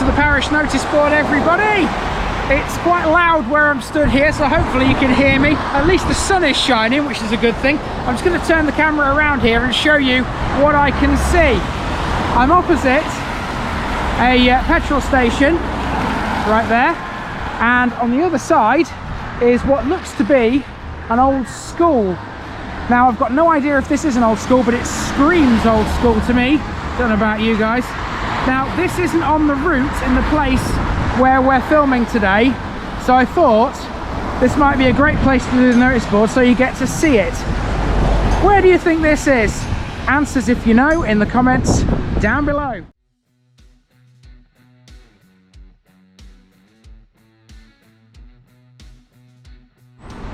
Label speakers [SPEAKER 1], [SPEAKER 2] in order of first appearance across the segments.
[SPEAKER 1] to the Parish Noticeboard, everybody. It's quite loud where I'm stood here, so hopefully you can hear me. At least the sun is shining, which is a good thing. I'm just going to turn the camera around here and show you what I can see. I'm opposite a petrol station right there, and on the other side is what looks to be an old school. Now, I've got no idea if this is an old school, but it screams old school to me. Don't know about you guys. Now, this isn't on the route in the place where we're filming today, so I thought this might be a great place to do the notice board so you get to see it. Where do you think this is? Answers, if you know, in the comments down below.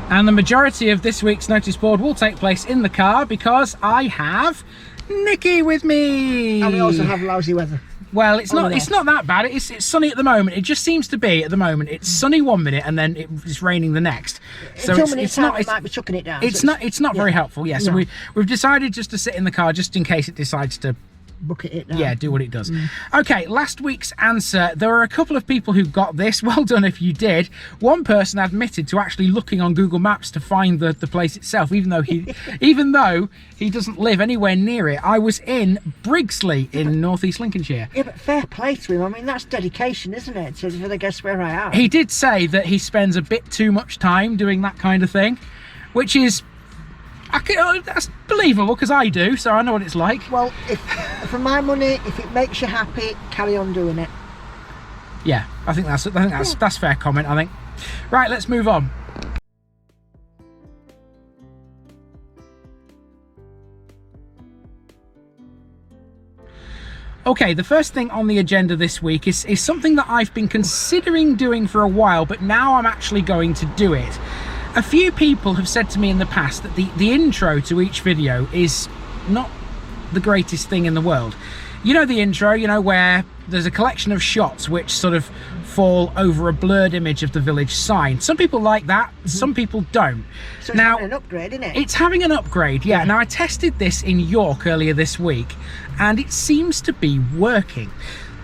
[SPEAKER 1] And the majority of this week's notice board will take place in the car because I have Nikki with me.
[SPEAKER 2] And we also have lousy weather.
[SPEAKER 1] Well, it's not that bad. It's sunny at the moment. It just seems to be at the moment. It's sunny one minute and then it's raining the next. So
[SPEAKER 2] it might be chucking it down.
[SPEAKER 1] It's not very helpful. Yeah. So we've decided just to sit in the car just in case it decides to
[SPEAKER 2] bucket it down.
[SPEAKER 1] Yeah, do what it does. Okay, last week's answer. There are a couple of people who got this. Well done if you did. One person admitted to actually looking on Google Maps to find the place itself, even though he doesn't live anywhere near it. I was in BRIGSLEY in North East Lincolnshire.
[SPEAKER 2] Yeah, but fair play to him. I mean, that's dedication, isn't it? To guess where I am.
[SPEAKER 1] He did say that he spends a bit too much time doing that kind of thing, which is that's believable because I do, so I know what it's like.
[SPEAKER 2] Well, if for my money, if it makes you happy, carry on doing it.
[SPEAKER 1] Yeah, I think that's fair comment. I think. Right, let's move on. Okay, the first thing on the agenda this week is something that I've been considering doing for a while, but now I'm actually going to do it. A few people have said to me in the past that the intro to each video is not the greatest thing in the world. You know the intro, you know, where there's a collection of shots which sort of fall over a blurred image of the village sign. Some people like that, some people don't.
[SPEAKER 2] So it's having an upgrade, isn't it?
[SPEAKER 1] It's having an upgrade, yeah. Now, I tested this in York earlier this week, and it seems to be working.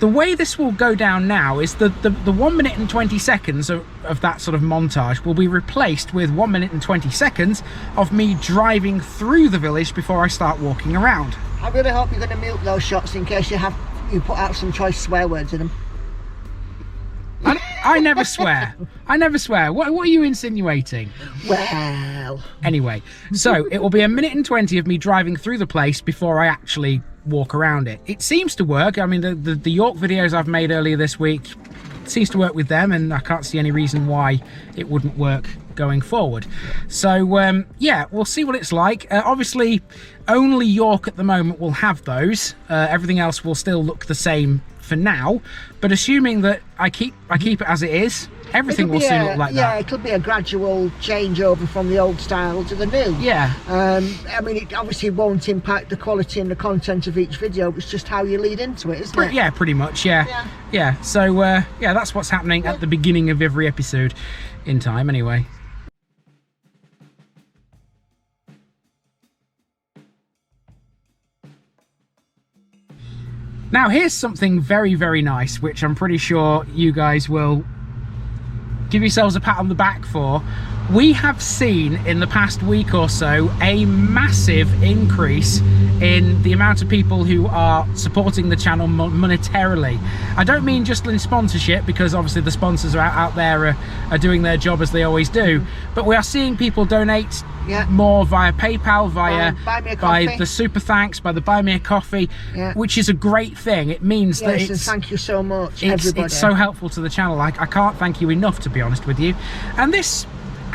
[SPEAKER 1] The way this will go down now is the 1 minute and 20 seconds of that sort of montage will be replaced with 1 minute and 20 seconds of me driving through the village before I start walking around.
[SPEAKER 2] I really hope you're going to mute those shots in case you put out some choice swear words in them.
[SPEAKER 1] I never swear. I never swear. What are you insinuating?
[SPEAKER 2] Well.
[SPEAKER 1] Anyway, so it will be 1 minute and 20 of me driving through the place before I actually walk around it. It seems to work. I mean, the York videos I've made earlier this week seems to work with them, and I can't see any reason why it wouldn't work going forward. So yeah, we'll see what it's like. Obviously, only York at the moment will have those. Everything else will still look the same for now, but assuming that I keep it as it is, everything will soon look like that.
[SPEAKER 2] Yeah, it could be a gradual change over from the old style to the new.
[SPEAKER 1] Yeah.
[SPEAKER 2] I mean, it obviously won't impact the quality and the content of each video. It's just how you lead into it, isn't it?
[SPEAKER 1] Yeah, pretty much. Yeah. So yeah, that's what's happening at the beginning of every episode, in time anyway. Now, here's something very, very nice, which I'm pretty sure you guys will give yourselves a pat on the back for. We have seen in the past week or so a massive increase in the amount of people who are supporting the channel monetarily. I don't mean just in sponsorship, because obviously the sponsors are out there are doing their job as they always do, but we are seeing people donate more via PayPal, by the super thanks, by the buy me a coffee, which is a great thing. It means that
[SPEAKER 2] thank you so much, everybody.
[SPEAKER 1] It's so helpful to the channel. I can't thank you enough, to be honest with you. And this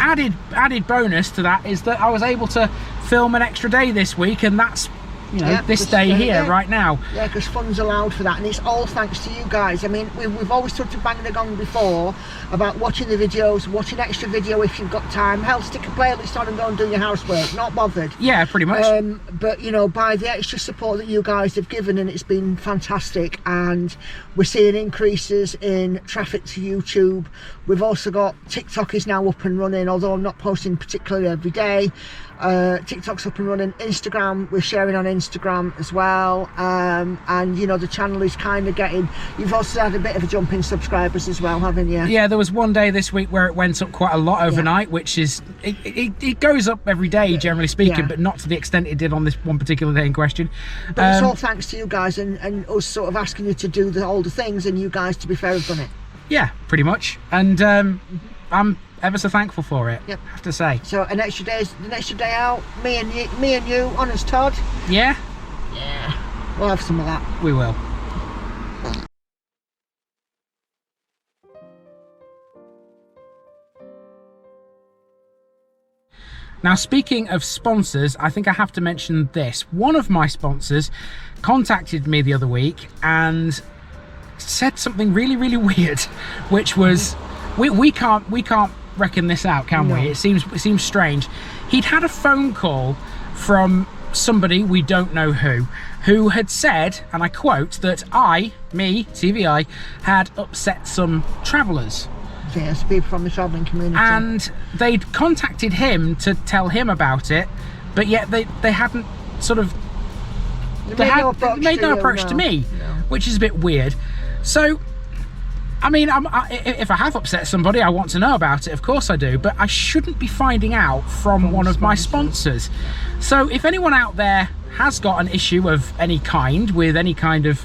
[SPEAKER 1] added bonus to that is that I was able to film an extra day this week, and that's, you know, this day here right now. Yeah,
[SPEAKER 2] because funds allowed for that, and it's all thanks to you guys. I mean, we've always sort of banged the gong before about watching the videos, watching extra video if you've got time. Hell, stick a playlist on and go and do your housework, not bothered.
[SPEAKER 1] Yeah, pretty much.
[SPEAKER 2] But you know, by the extra support that you guys have given, and it's been fantastic, and we're seeing increases in traffic to YouTube. We've also got TikTok is now up and running, although I'm not posting particularly every day. TikTok's up and running. Instagram, we're sharing on Instagram. Instagram as well, and you know, the channel is kind of getting, you've also had a bit of a jump in subscribers as well, haven't you?
[SPEAKER 1] Yeah, there was one day this week where it went up quite a lot overnight, which is, it goes up every day, generally speaking, but not to the extent it did on this one particular day in question.
[SPEAKER 2] But it's all thanks to you guys and us sort of asking you to do all the things, and you guys, to be fair, have done it.
[SPEAKER 1] Yeah, pretty much. And I'm ever so thankful for it, I have to say.
[SPEAKER 2] So the next day out, me and you, honest Todd.
[SPEAKER 1] Yeah?
[SPEAKER 2] Yeah. We'll have some of that.
[SPEAKER 1] We will. Now, speaking of sponsors, I think I have to mention this. One of my sponsors contacted me the other week and said something really, really weird, which was, we can't reckon this out, can we? It seems strange. He'd had a phone call from somebody, we don't know who had said, and I quote, that me, TVI, had upset some travellers.
[SPEAKER 2] Yes, people from the travelling community.
[SPEAKER 1] And they'd contacted him to tell him about it, but yet they hadn't sort of... They made no approach to me, which is a bit weird. So, I mean, if I have upset somebody, I want to know about it, of course I do, but I shouldn't be finding out from one of my sponsors. So if anyone out there has got an issue of any kind, with any kind of,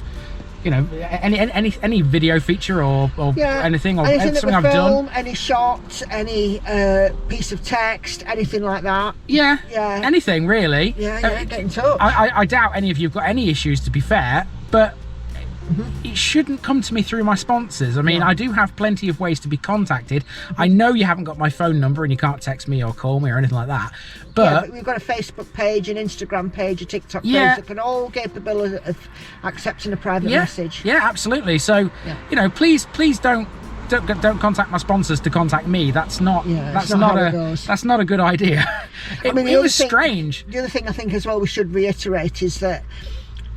[SPEAKER 1] you know, any video feature or anything, or something I've done,
[SPEAKER 2] any shot, any piece of text, anything like that,
[SPEAKER 1] anything really,
[SPEAKER 2] get in touch.
[SPEAKER 1] I doubt any of you have got any issues, to be fair, but it shouldn't come to me through my sponsors. I mean, I do have plenty of ways to be contacted. I know you haven't got my phone number and you can't text me or call me or anything like that, but
[SPEAKER 2] we've got a Facebook page, an Instagram page, a TikTok page that can all capable of accepting a private message. Yeah,
[SPEAKER 1] absolutely. So you know, please don't contact my sponsors to contact me. That's not that's not a good idea. It was strange.
[SPEAKER 2] The other thing I think as well we should reiterate is that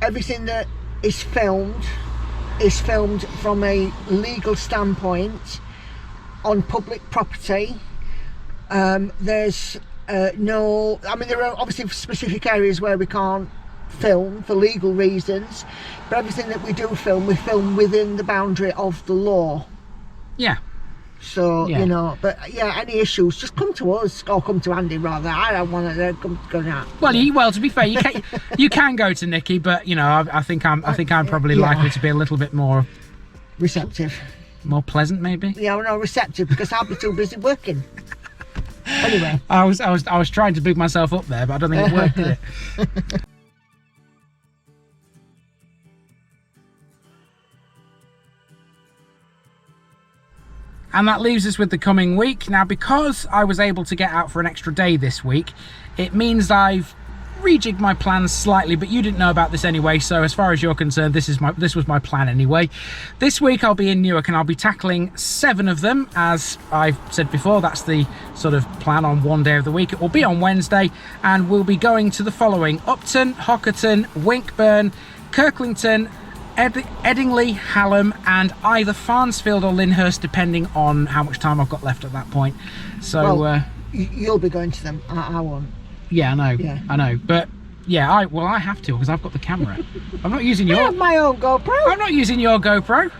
[SPEAKER 2] everything that is filmed from a legal standpoint on public property. There's no, I mean, there are obviously specific areas where we can't film for legal reasons, but everything that we do film, we film within the boundary of the law. So you know, but any issues, just come to us, or come to Andy rather. I don't want to go now.
[SPEAKER 1] Well, to be fair, you can go to Nikki, but you know, I think I'm probably likely to be a little bit more
[SPEAKER 2] receptive,
[SPEAKER 1] more pleasant, maybe.
[SPEAKER 2] Yeah, well, no, receptive, because I'll be too busy working. Anyway,
[SPEAKER 1] I was trying to big myself up there, but I don't think it worked, did it? And that leaves us with the coming week. Now, because I was able to get out for an extra day this week, it means I've rejigged my plans slightly, but you didn't know about this anyway, so as far as you're concerned, this was my plan anyway. This week I'll be in Newark and I'll be tackling 7 of them. As I've said before, that's the sort of plan on one day of the week. It will be on Wednesday, and we'll be going to the following: Upton, Hockerton, Winkburn, Kirklington, Eddingley, Hallam, and either Farnsfield or Lyndhurst, depending on how much time I've got left at that point. So
[SPEAKER 2] you'll be going to them. I won't.
[SPEAKER 1] Yeah, I know. Yeah. I know, but yeah, I have to, because I've got the camera. I'm not using your.
[SPEAKER 2] I have my own GoPro.
[SPEAKER 1] I'm not using your GoPro.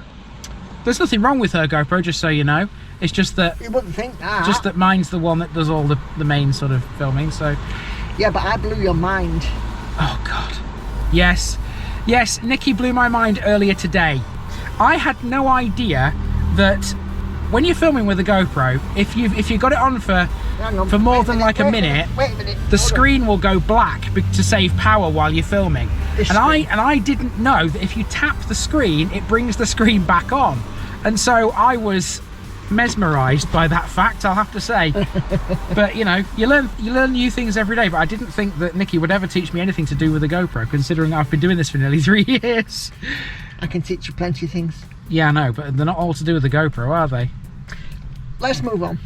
[SPEAKER 1] There's nothing wrong with her GoPro, just so you know. It's just that
[SPEAKER 2] you wouldn't think that.
[SPEAKER 1] Just that mine's the one that does all the main sort of filming. So.
[SPEAKER 2] Yeah, but I blew your mind.
[SPEAKER 1] Oh God. Yes. Yes, Nikki blew my mind earlier today. I had no idea that when you're filming with a GoPro, if you've got it on for more than like a minute, the screen will go black to save power while you're filming. And I didn't know that if you tap the screen, it brings the screen back on. And so I was mesmerised by that fact, I'll have to say. But you know, you learn new things every day. But I didn't think that Nikki would ever teach me anything to do with a GoPro, considering I've been doing this for nearly 3 years.
[SPEAKER 2] I can teach you plenty of things.
[SPEAKER 1] Yeah, I know, but they're not all to do with the GoPro, are they? Let's
[SPEAKER 2] move on.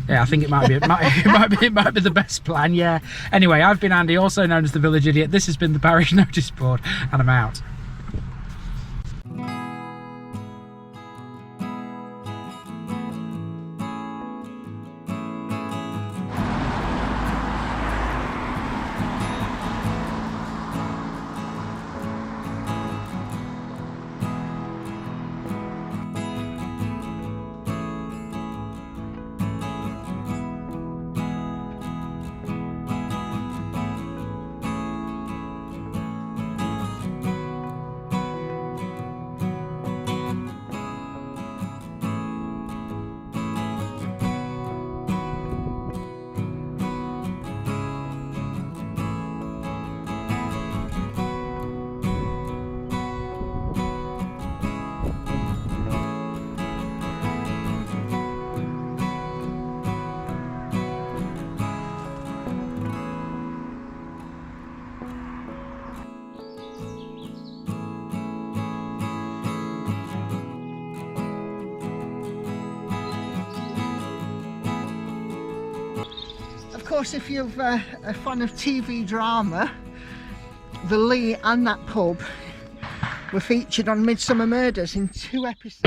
[SPEAKER 1] Yeah, I think it might be it might be the best plan. Yeah. Anyway, I've been Andy, also known as the Village Idiot. This has been the Parish Noticeboard, and I'm out.
[SPEAKER 2] course, if you're a fan of TV drama, the Lee and that pub were featured on Midsummer Murders in 2 episodes.